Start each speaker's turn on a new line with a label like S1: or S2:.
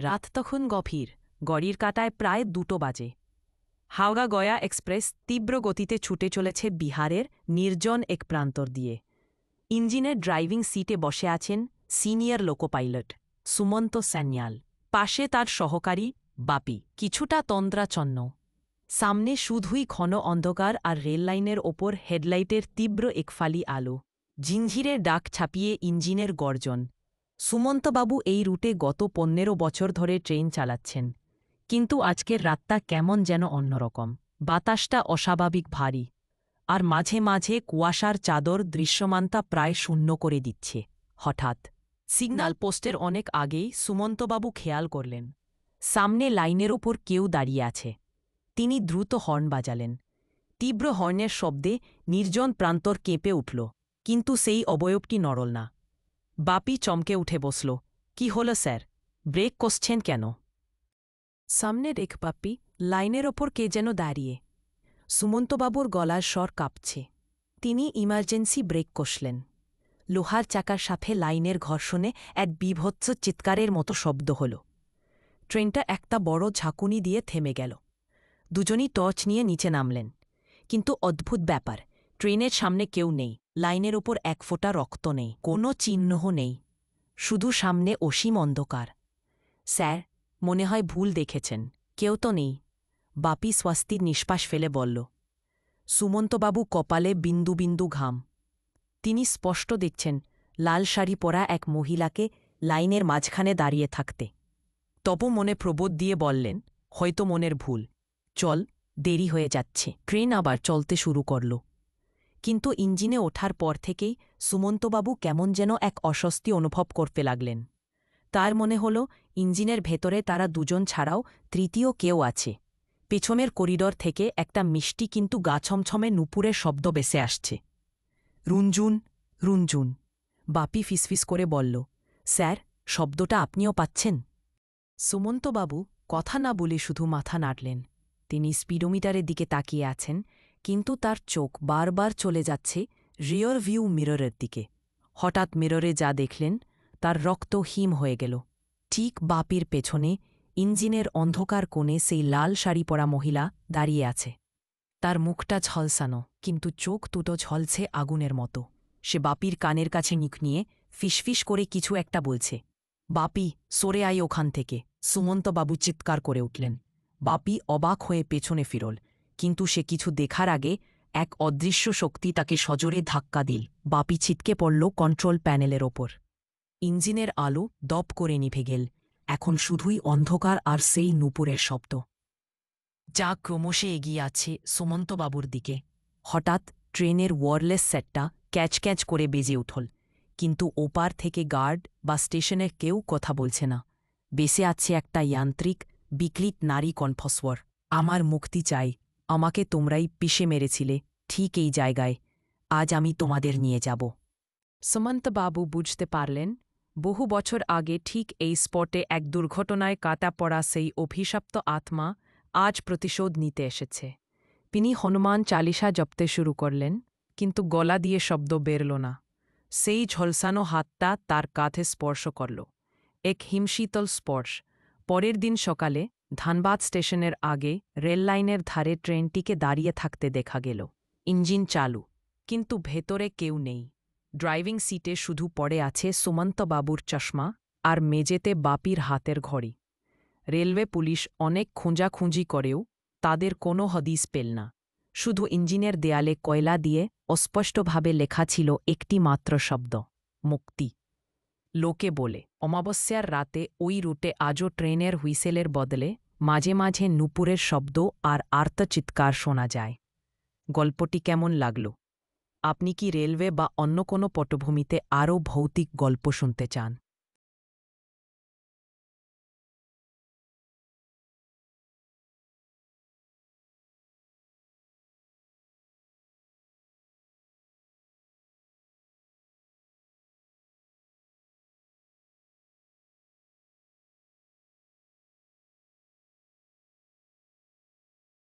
S1: রাত তখন গভীর, ঘড়ির কাঁটায় প্রায় 2টো বাজে। হাওড়া গয়া এক্সপ্রেস তীব্র গতিতে ছুটে চলেছে বিহারের নির্জন এক প্রান্তর দিয়ে। ইঞ্জিনের ড্রাইভিং সিটে বসে আছেন senior loco pilot Sumanta Sanyal. পাশে তার সহকারী বাপি, কিছুটা তন্দ্রাচ্ছন্ন। সামনে শুধুই ঘন অন্ধকার আর রেললাইনের ওপর হেডলাইটের তীব্র একফালি আলো। ঝিঞ্ঝিরের ডাক ছাপিয়ে ইঞ্জিনের গর্জন। সুমন্তবাবু এই রুটে গত 15 বছর ধরে ট্রেন চালাচ্ছেন, কিন্তু আজকের রাতটা কেমন যেন অন্যরকম। বাতাসটা অস্বাভাবিক ভারী, আর মাঝে মাঝে কুয়াশার চাদর দৃশ্যমানতা প্রায় শূন্য করে দিচ্ছে। হঠাৎ সিগন্যাল পোস্টের অনেক আগেই সুমন্তবাবু খেয়াল করলেন সামনে লাইনের ওপর কেউ দাঁড়িয়ে আছে। তিনি দ্রুত হর্ন বাজালেন। তীব্র হর্নের শব্দে নির্জন প্রান্তর কেঁপে উঠল, কিন্তু সেই অবয়বটি নড়ল না। বাপি চমকে উঠে বসল। কি হল স্যার, ব্রেক কষছেন কেন? সামনে রেখ বাপি, লাইনের ওপর কে যেন দাঁড়িয়ে। সুমন্তবাবুর গলার স্বর কাঁপছে। তিনি ইমার্জেন্সি ব্রেক কষলেন। লোহার চাকার সাথে লাইনের ঘর্ষণে এক বীভৎস চিৎকারের মতো শব্দ হল। ট্রেনটা একটা বড় ঝাঁকুনি দিয়ে থেমে গেল। দুজনই টর্চ নিয়ে নিচে নামলেন, কিন্তু অদ্ভুত ব্যাপার, ট্রেনের সামনে কেউ নেই। লাইনের ওপর এক ফোঁটা রক্ত নেই, কোনো চিহ্নও নেই, শুধু সামনে অসীম অন্ধকার। স্যার, মনে হয় ভুল দেখেছেন, কেউ তো নেই, বাপি স্বস্তির নিঃশ্বাস ফেলে বলল। সুমন্তবাবু কপালে বিন্দু বিন্দু ঘাম। তিনি স্পষ্ট দেখছেন লাল শাড়ি পরা এক মহিলাকে লাইনের মাঝখানে দাঁড়িয়ে থাকতে। তবু মনে প্রবোধ দিয়ে বললেন, হয়তো মনের ভুল, চল, দেরি হয়ে যাচ্ছে। ট্রেন আবার চলতে শুরু করল। কিন্তু ইঞ্জিনে ওঠার পর থেকেই সুমন্তবাবু কেমন যেন এক অস্বস্তি অনুভব করতে লাগলেন। তার মনে হল ইঞ্জিনের ভেতরে তারা দুজন ছাড়াও তৃতীয় কেউ আছে। পেছনের করিডর থেকে একটা মিষ্টি কিন্তু গা ছমছমে নুপুরের শব্দ ভেসে আসছে। রুনঝুন, রুনঝুন। বাপি ফিসফিস করে বলল, স্যার, শব্দটা আপনিও পাচ্ছেন? সুমন্তবাবু কথা না বলে শুধু মাথা নাড়লেন। তিনি স্পিডোমিটারের দিকে তাকিয়ে আছেন, কিন্তু তার চোখ বারবার চলে যাচ্ছে রিয়র ভিউ মিররের দিকে। হঠাৎ মিররে যা দেখলেন তার রক্ত হিম হয়ে গেল। ঠিক বাপির পেছনে ইঞ্জিনের অন্ধকার কোণে সেই লাল শাড়ি পরা মহিলা দাঁড়িয়ে আছে। তার মুখটা ঝলসানো, কিন্তু চোখ দুটো ঝলছে আগুনের মতো। সে বাপির কানের কাছে মুখ নিয়ে ফিসফিস করে কিছু একটা বলছে। বাপি, সরে আয় ওখান থেকে, সুমন্তবাবু চিৎকার করে উঠলেন। বাপি অবাক হয়ে পেছনে ফিরল, কিন্তু সে কিছু দেখার আগে এক অদৃশ্য শক্তি তাকে সজোরে ধাক্কা দিল। বাপি ছিটকে পড়ল কন্ট্রোল প্যানেলের ওপর। ইঞ্জিনের আলো দপ করে নিভে গেল। এখন শুধুই অন্ধকার আর সেই নুপুরের শব্দ, যা ক্রমশ এগিয়ে আছে সুমন্তবাবুর দিকে। হঠাৎ ট্রেনের ওয়্যারলেস সেটটা ক্যাচ ক্যাচ করে বেজে উঠল, কিন্তু ওপার থেকে গার্ড বা স্টেশনের কেউ কথা বলছে না। বেসে আছে একটা যান্ত্রিক বিকৃত নারী কণ্ঠস্বর। আমার মুক্তি চাই, আমাকে তোমরাই পিষে মেরেছিলে ঠিক এই জায়গায়, আজ আমি তোমাদের নিয়ে যাব। সুমন্তবাবু বুঝতে পারলেন বহু বছর আগে ঠিক এই স্পটে এক দুর্ঘটনায় কাটা পড়া সেই অভিশপ্ত আত্মা আজ প্রতিশোধ নিতে এসেছে। তিনি হনুমান চালিসা জপতে শুরু করলেন, কিন্তু গলা দিয়ে শব্দ বেরল না। সেই ঝলসানো হাতটা তার কাঁধে স্পর্শ করল, এক হিমশীতল স্পর্শ। পরের দিন সকালে ধানবাদ স্টেশনের আগে রেললাইনের ধারে ট্রেনটিকে দাঁড়িয়ে থাকতে দেখা গেল। ইঞ্জিন চালু, কিন্তু ভেতরে কেউ নেই। ড্রাইভিং সিটে শুধু পড়ে আছে সুমন্তবাবুর চশমা আর মেঝেতে বাপির হাতের ঘড়ি। রেলওয়ে পুলিশ অনেক খোঁজাখুঁজি করেও তাদের কোনো হদিস পেল না। শুধু ইঞ্জিনের দেয়ালে কয়লা দিয়ে অস্পষ্টভাবে লেখা ছিল একটি মাত্র শব্দ, মুক্তি। লোকে বলে অমাবস্যার রাতে ওই রুটে আজও ট্রেনের হুইসেলের বদলে মাঝে মাঝে নুপুরের শব্দ আর আর্তচিৎকার শোনা যায়। গল্পটি কেমন লাগল? আপনি কি রেলওয়ে বা অন্য কোনো পটভূমিতে আরও ভৌতিক গল্প শুনতে চান?